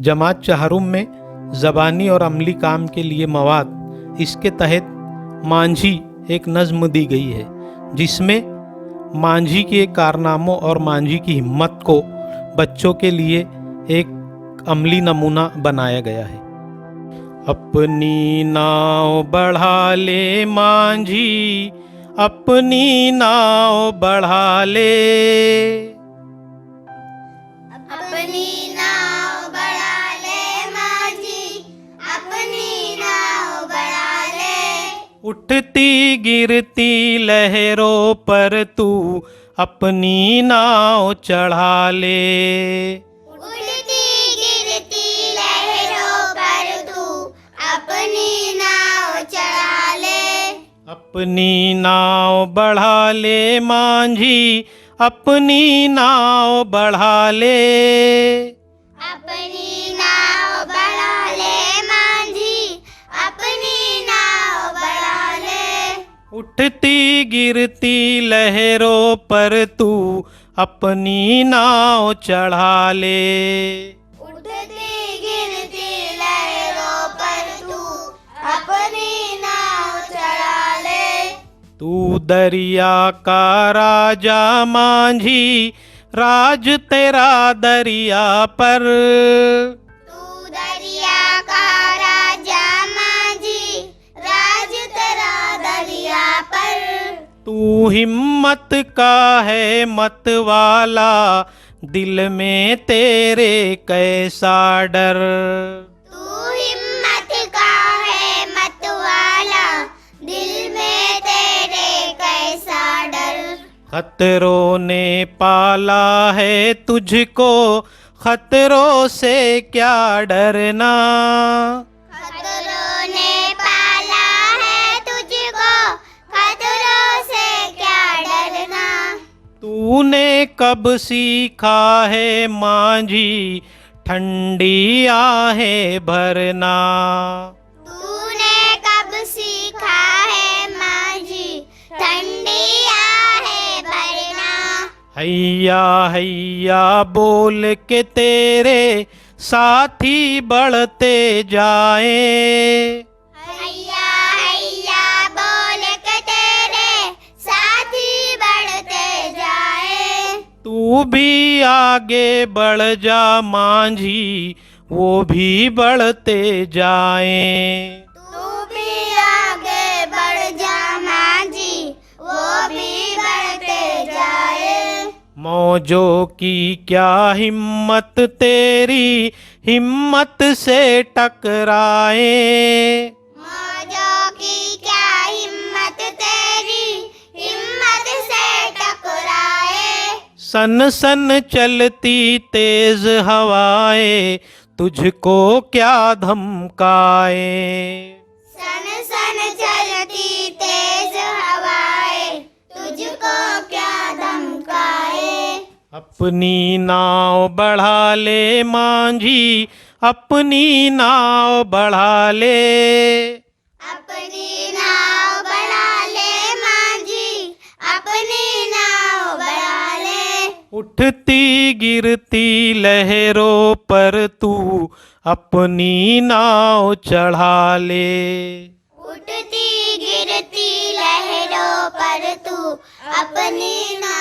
जमात चहारुम में ज़बानी और अमली काम के लिए मवाद, इसके तहत मांझी एक नज़्म दी गई है जिसमें मांझी के कारनामों और मांझी की हिम्मत को बच्चों के लिए एक अमली नमूना बनाया गया है। अपनी नाव बढ़ा ले मांझी, अपनी नाव बढ़ा ले, अपनी नाव बढ़ा ले मांझी, अपनी नाव बढ़ा ले। उठती गिरती लहरों पर तू अपनी नाव चढ़ा ले, उड़ती गिरती लहरों पर तू अपनी नाव चढ़ा ले। अपनी नाव बढ़ा ले मांझी, अपनी नाव बढ़ा ले, अपनी नाव बढ़ा ले मांझी, अपनी नाव बढ़ा ले। उठती गिरती लहरों पर तू अपनी नाव चढ़ा ले, उठती गिरती लहरों पर तू अपनी नाव चढ़ा ले। तू दरिया का राजा मांझी, राज तेरा दरिया पर, तू दरिया का राजा मांझी, राज तेरा दरिया पर। तू हिम्मत का है मत वाला, दिल में तेरे कैसा डर, तू हिम्मत का है मत वाला, दिल में तेरे कैसा डर। खतरों ने पाला है तुझको, खतरों से क्या डरना, खतरों ने पाला है तुझको, खतरों से क्या डरना। तूने कब सीखा है मांझी ठंडी आहें भरना, तूने कब सीखा है मांझी ठंडी आहें भरना। हैया हैया बोल के तेरे साथी बढ़ते जाए, हैया हैया बोल के तेरे साथी बढ़ते जाए। तू भी आगे बढ़ जा मांझी, वो भी बढ़ते जाएं। तू भी आगे बढ़ जा मांझी, वो भी बढ़ते जाए। मौजों की क्या हिम्मत तेरी हिम्मत से टकराए, मौजों की क्या हिम्मत तेरी हिम्मत से टकराए। सन सन चलती तेज हवाएं तुझको क्या धमकाए, सन सन चलती तेज हवाएं तुझको क्या धमकाए। अपनी नाव बढ़ा ले मांझी, अपनी नाव बढ़ा ले, अपनी नाव बढ़ा ले मांझी, अपनी नाव बढ़ा ले। उठती गिरती लहरों पर तू अपनी नाव चढ़ा ले, उठती गिरती लहरों पर तू अपनी नाव